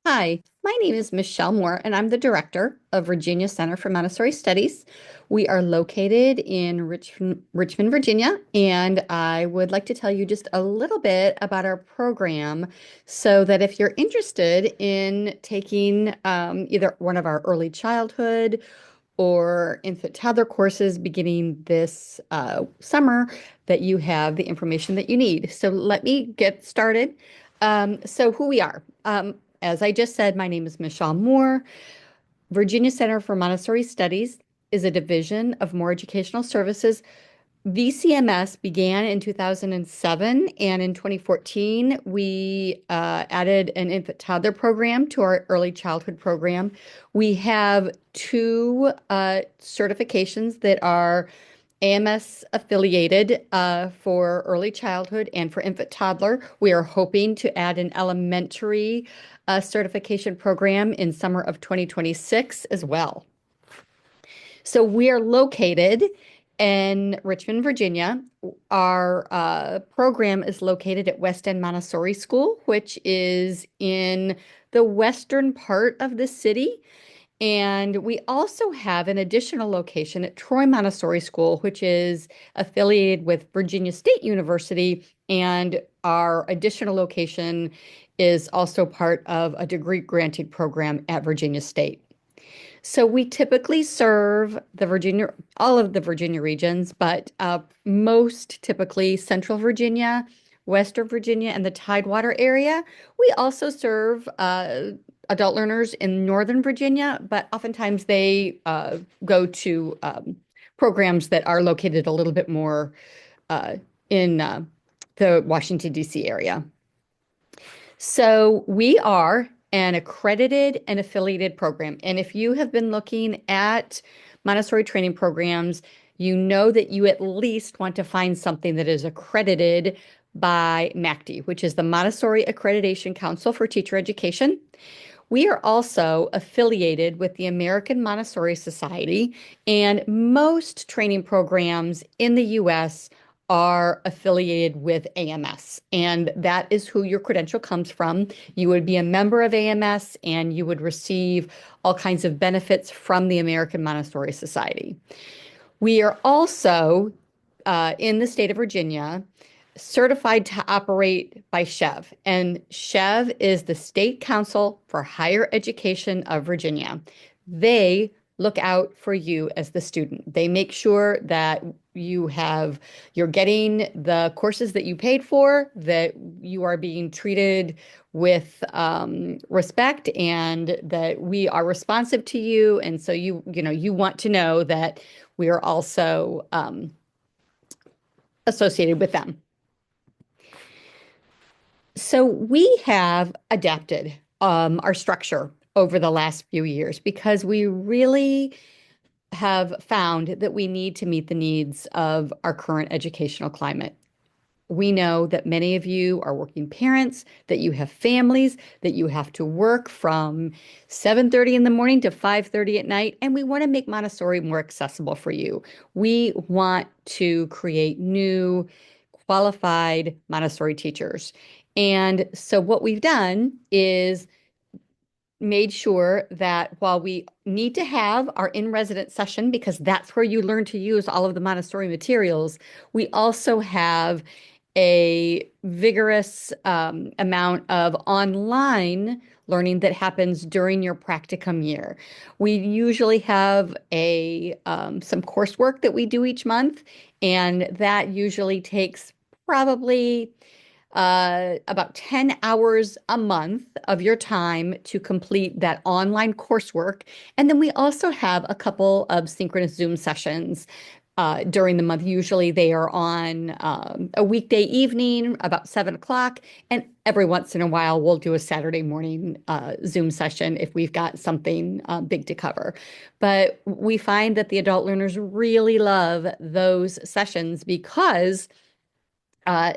Hi, my name is Michelle Moore, and I'm the director of Virginia Center for Montessori Studies. We are located in Richmond, Virginia, and I would like to tell you just a little bit about our program so that if you're interested in taking either one of our early childhood or infant toddler courses beginning this summer, that you have the information that you need. So let me get started. So who we are. As I just said, my name is Michelle Moore. Virginia Center for Montessori Studies is a division of More Educational Services. VCMS began in 2007, and in 2014, we added an infant toddler program to our early childhood program. We have two certifications that are AMS affiliated for early childhood and for infant toddler. We are hoping to add an elementary certification program in summer of 2026 as well. So we are located in Richmond, Virginia. Our program is located at West End Montessori School, which is in the western part of the city. And we also have an additional location at Troy Montessori School, which is affiliated with Virginia State University. And our additional location is also part of a degree granting program at Virginia State. So we typically serve all of the Virginia regions, but most typically Central Virginia, Western Virginia, and the Tidewater area. We also serve adult learners in Northern Virginia, but oftentimes they go to programs that are located a little bit more in the Washington, D.C. area. So we are an accredited and affiliated program. And if you have been looking at Montessori training programs, you know that you at least want to find something that is accredited by MACD, which is the Montessori Accreditation Council for Teacher Education. We are also affiliated with the American Montessori Society, and most training programs in the US are affiliated with AMS, and that is who your credential comes from. You would be a member of AMS and you would receive all kinds of benefits from the American Montessori Society. We are also in the state of Virginia certified to operate by SHEV. And SHEV is the State Council for Higher Education of Virginia. They look out for you as the student. They make sure that you're getting the courses that you paid for, that you are being treated with respect, and that we are responsive to you. And so you want to know that we are also associated with them. So we have adapted our structure over the last few years because we really have found that we need to meet the needs of our current educational climate. We know that many of you are working parents, that you have families, that you have to work from 7:30 in the morning to 5:30 at night, and we want to make Montessori more accessible for you. We want to create new qualified Montessori teachers. And so what we've done is made sure that while we need to have our in-resident session, because that's where you learn to use all of the Montessori materials, we also have a vigorous amount of online learning that happens during your practicum year. We usually have some coursework that we do each month, and that usually takes probably about 10 hours a month of your time to complete that online coursework. And then we also have a couple of synchronous Zoom sessions during the month. Usually they are on a weekday evening about 7 o'clock. And every once in a while, we'll do a Saturday morning Zoom session if we've got something big to cover. But we find that the adult learners really love those sessions because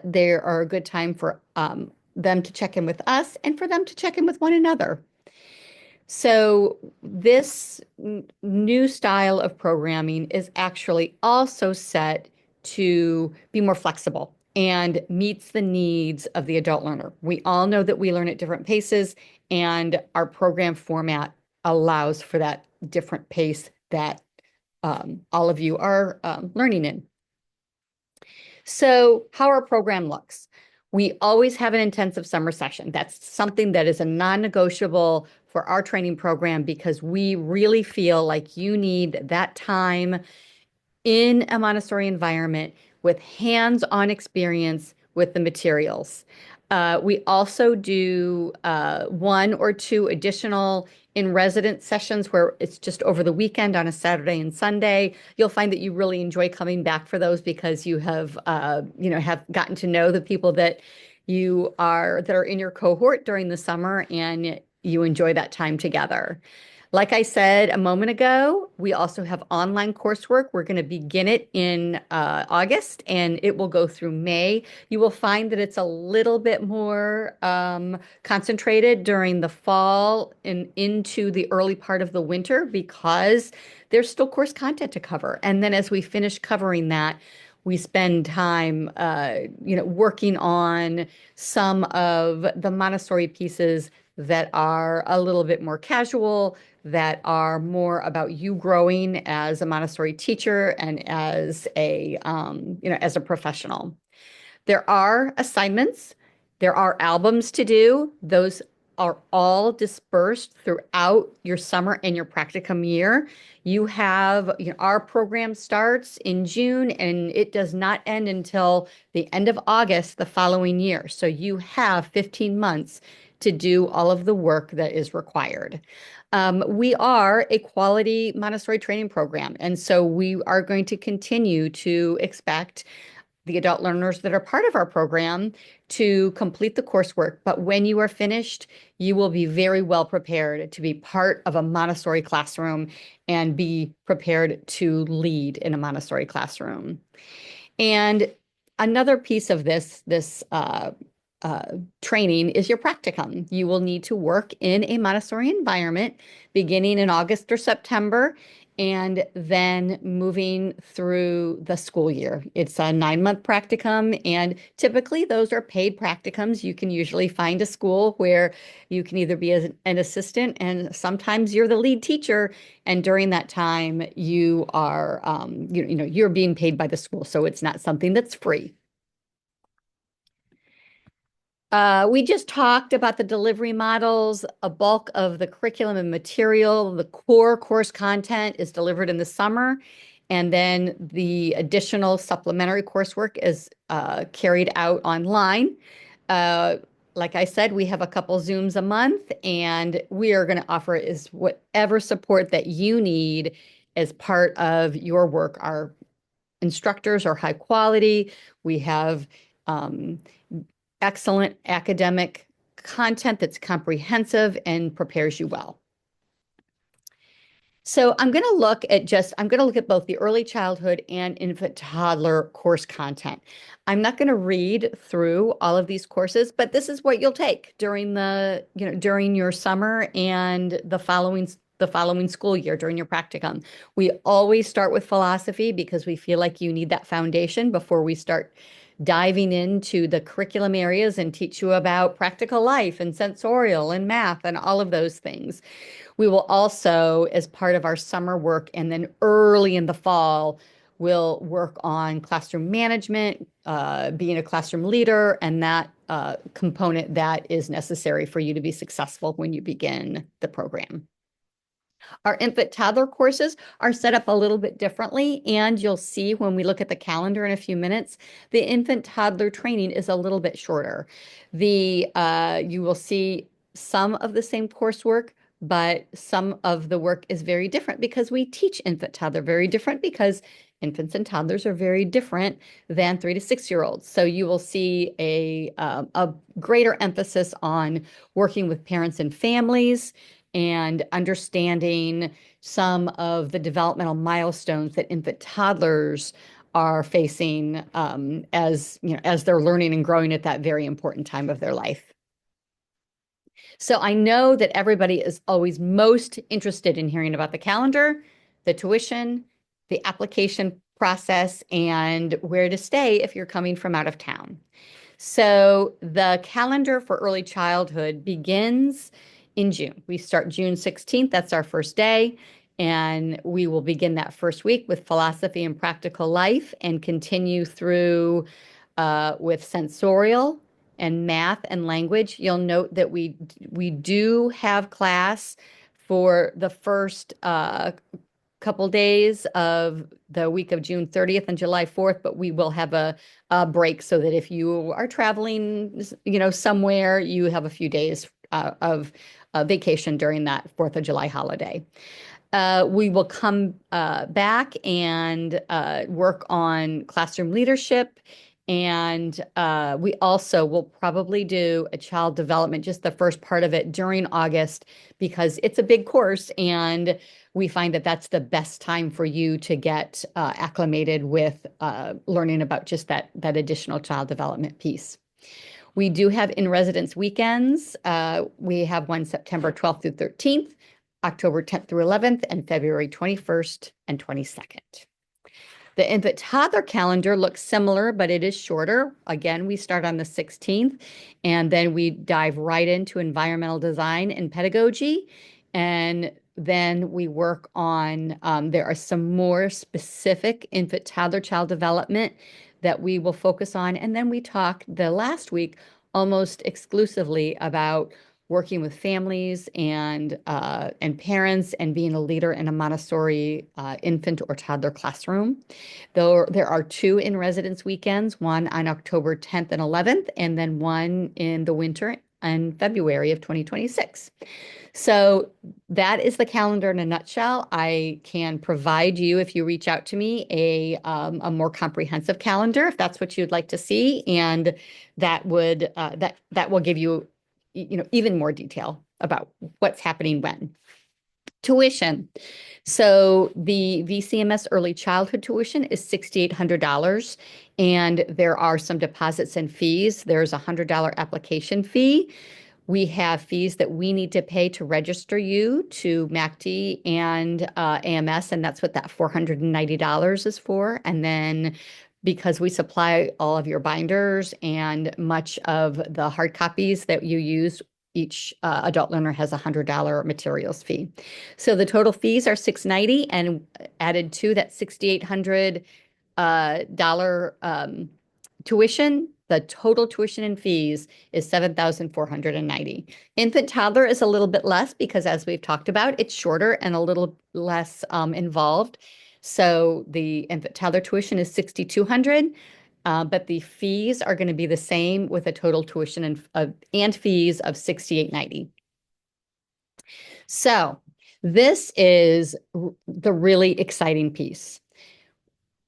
they are a good time for them to check in with us and for them to check in with one another. So this new style of programming is actually also set to be more flexible and meets the needs of the adult learner. We all know that we learn at different paces, and our program format allows for that different pace that all of you are learning in. So, how our program looks. We always have an intensive summer session. That's something that is a non-negotiable for our training program because we really feel like you need that time in a Montessori environment with hands-on experience with the materials. We also do one or two additional in-residence sessions where it's just over the weekend on a Saturday and Sunday. You'll find that you really enjoy coming back for those because you have gotten to know the people that are in your cohort during the summer, and you enjoy that time together. Like I said a moment ago, we also have online coursework. We're going to begin it in August and it will go through May. You will find that it's a little bit more concentrated during the fall and into the early part of the winter because there's still course content to cover. And then as we finish covering that, we spend time, working on some of the Montessori pieces that are a little bit more casual, that are more about you growing as a Montessori teacher and as a professional. There are assignments, there are albums to do. Those are all dispersed throughout your summer and your practicum year. Our program starts in June and it does not end until the end of August the following year. So you have 15 months to do all of the work that is required. We are a quality Montessori training program, and so we are going to continue to expect the adult learners that are part of our program to complete the coursework. But when you are finished, you will be very well prepared to be part of a Montessori classroom and be prepared to lead in a Montessori classroom. And another piece of this training is your practicum. You will need to work in a Montessori environment beginning in August or September and then moving through the school year. It's a 9-month practicum, and typically those are paid practicums. You can usually find a school where you can either be an assistant and sometimes you're the lead teacher, and during that time you are you're being paid by the school, so it's not something that's free. We just talked about the delivery models. A bulk of the curriculum and material, the core course content is delivered in the summer, and then the additional supplementary coursework is carried out online. Like I said, we have a couple Zooms a month, and we are going to offer is whatever support that you need as part of your work. Our instructors are high quality. We have excellent academic content that's comprehensive and prepares you well. So I'm going to look at both the early childhood and infant toddler course content. I'm not going to read through all of these courses, but this is what you'll take during during your summer and the following school year during your practicum. We always start with philosophy because we feel like you need that foundation before we start diving into the curriculum areas and teach you about practical life and sensorial and math and all of those things. We will also, as part of our summer work, and then early in the fall, we'll work on classroom management, being a classroom leader, and that component that is necessary for you to be successful when you begin the program. Our infant toddler courses are set up a little bit differently, and you'll see when we look at the calendar in a few minutes, the infant toddler training is a little bit shorter. You will see some of the same coursework, but some of the work is very different because we teach infant toddler very different because infants and toddlers are very different than 3 to 6-year-olds. So you will see a greater emphasis on working with parents and families and understanding some of the developmental milestones that infant toddlers are facing as they're learning and growing at that very important time of their life. So I know that everybody is always most interested in hearing about the calendar, the tuition, the application process and where to stay if you're coming from out of town. So the calendar for early childhood begins in June. We start June 16th. That's our first day. And we will begin that first week with philosophy and practical life and continue through with sensorial and math and language. You'll note that we do have class for the first couple days of the week of June 30th and July 4th, but we will have a break so that if you are traveling, somewhere, you have a few days of vacation during that 4th of July holiday. We will come back and work on classroom leadership. And we also will probably do a child development, just the first part of it during August, because it's a big course. And we find that that's the best time for you to get acclimated with learning about just that additional child development piece. We do have in-residence weekends. We have one September 12th through 13th, October 10th through 11th, and February 21st and 22nd. The infant toddler calendar looks similar, but it is shorter. Again, we start on the 16th, and then we dive right into environmental design and pedagogy. And then we work on, there are some more specific infant toddler child development that we will focus on. And then we talk the last week almost exclusively about working with families and parents and being a leader in a Montessori infant or toddler classroom. Though there are two in-residence weekends, one on October 10th and 11th, and then one in the winter in February of 2026. So that is the calendar in a nutshell. I can provide you, if you reach out to me, a more comprehensive calendar if that's what you'd like to see, and that would that will give you even more detail about what's happening when. Tuition. So the VCMS early childhood tuition is $6,800, and there are some deposits and fees. There's a $100 application fee. We have fees that we need to pay to register you to MACD and AMS, and that's what that $490 is for. And then because we supply all of your binders and much of the hard copies that you use, each adult learner has a $100 materials fee. So the total fees are $690, and added to that $6,800 dollar tuition, the total tuition and fees is $7,490. Infant toddler is a little bit less because, as we've talked about, it's shorter and a little less involved. So the infant toddler tuition is $6,200, but the fees are going to be the same with a total tuition and fees of $6,890. So this is the really exciting piece.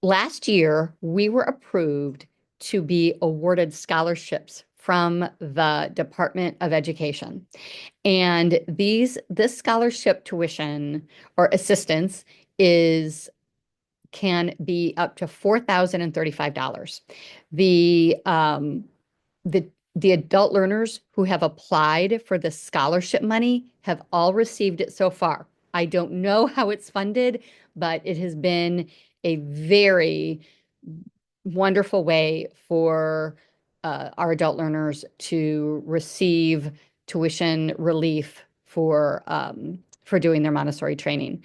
Last year, we were approved to be awarded scholarships from the Department of Education. And this scholarship tuition or assistance can be up to $4,035. The adult learners who have applied for the scholarship money have all received it so far. I don't know how it's funded, but it has been a very wonderful way for our adult learners to receive tuition relief for doing their Montessori training.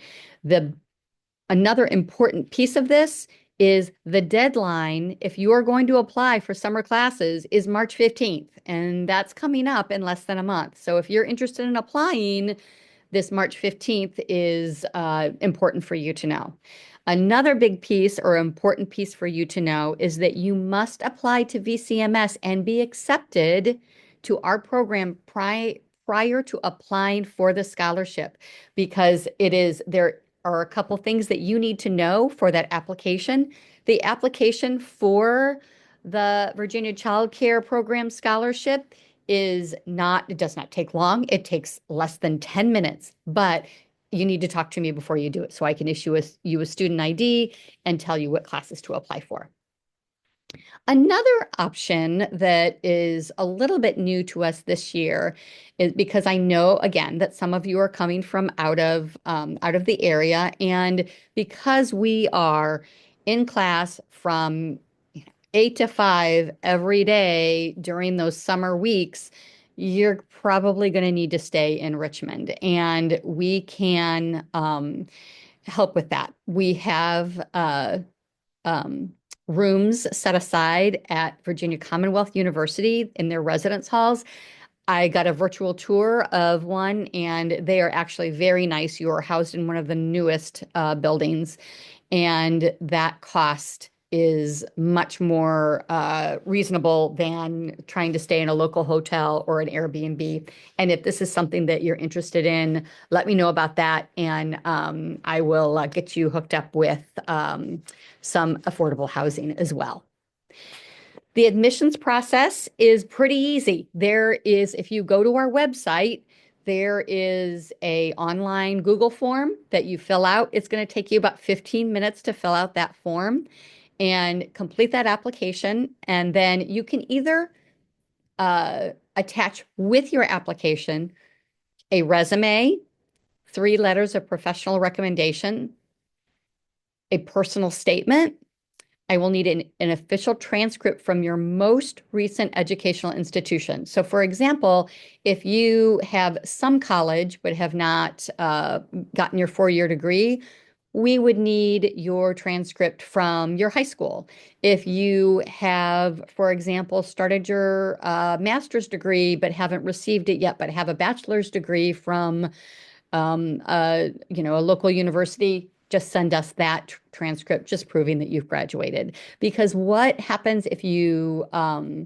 Another important piece of this is the deadline, if you are going to apply for summer classes, is March 15th, and that's coming up in less than a month. So if you're interested in applying, this March 15th is important for you to know. Another big piece or important piece for you to know is that you must apply to VCMS and be accepted to our program prior to applying for the scholarship, because there are a couple things that you need to know for that application. The application for the Virginia Child Care Program scholarship it does not take long. It takes less than 10 minutes, but you need to talk to me before you do it so I can issue you a student ID and tell you what classes to apply for. Another option that is a little bit new to us this year is because I know, again, that some of you are coming from out of the area, and because we are in class from 8 to 5 every day during those summer weeks, you're probably going to need to stay in Richmond. And we can help with that. We have um, rooms set aside at Virginia Commonwealth University in their residence halls. I got a virtual tour of one, and they are actually very nice. You are housed in one of the newest buildings, and that cost is much more reasonable than trying to stay in a local hotel or an Airbnb. And if this is something that you're interested in, let me know about that, and I will get you hooked up with some affordable housing as well. The admissions process is pretty easy. If you go to our website, there is a online Google form that you fill out. It's going to take you about 15 minutes to fill out that form and complete that application. And then you can either attach with your application a resume, 3 letters of professional recommendation, a personal statement. I will need an official transcript from your most recent educational institution. So, for example, if you have some college but have not gotten your 4-year degree, we would need your transcript from your high school. If you have, for example, started your master's degree but haven't received it yet, but have a bachelor's degree from a local university, just send us that transcript, just proving that you've graduated. Because what happens if the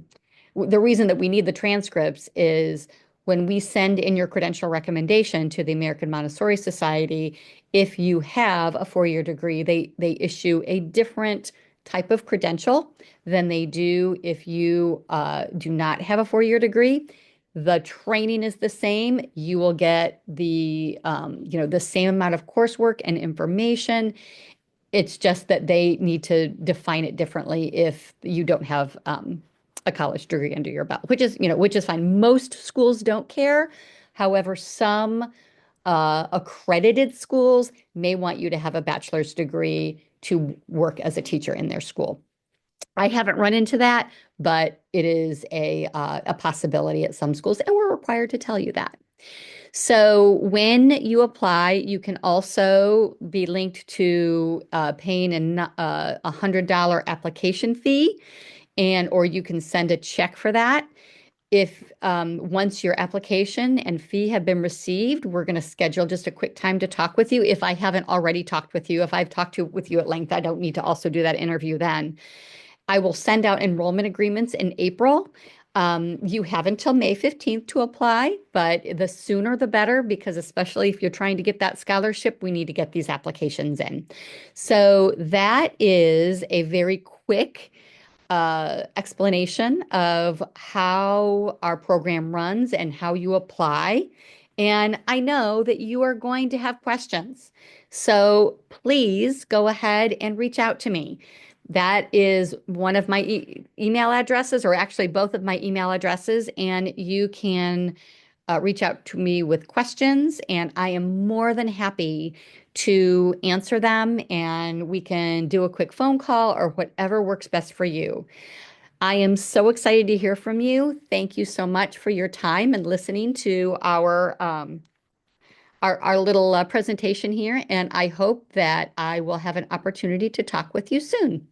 reason that we need the transcripts is when we send in your credential recommendation to the American Montessori Society, if you have a 4-year degree, they issue a different type of credential than they do if you do not have a 4-year degree. The training is the same. You will get the same amount of coursework and information. It's just that they need to define it differently if you don't have a college degree under your belt, which is fine. Most schools don't care. However, some accredited schools may want you to have a bachelor's degree to work as a teacher in their school. I haven't run into that, but it is a possibility at some schools, and we're required to tell you that. So when you apply, you can also be linked to paying a $100 application fee, or you can send a check for that. If once your application and fee have been received, we're going to schedule just a quick time to talk with you. If I haven't already talked with you, if I've talked with you at length, I don't need to also do that interview then. I will send out enrollment agreements in April. You have until May 15th to apply, but the sooner the better, because especially if you're trying to get that scholarship, we need to get these applications in. So that is a very quick explanation of how our program runs and how you apply. And I know that you are going to have questions. So please go ahead and reach out to me. That is one of my email addresses, or actually both of my email addresses, and you can reach out to me with questions, and I am more than happy to answer them, and we can do a quick phone call or whatever works best for you. I am so excited to hear from you. Thank you so much for your time and listening to our little presentation here, and I hope that I will have an opportunity to talk with you soon.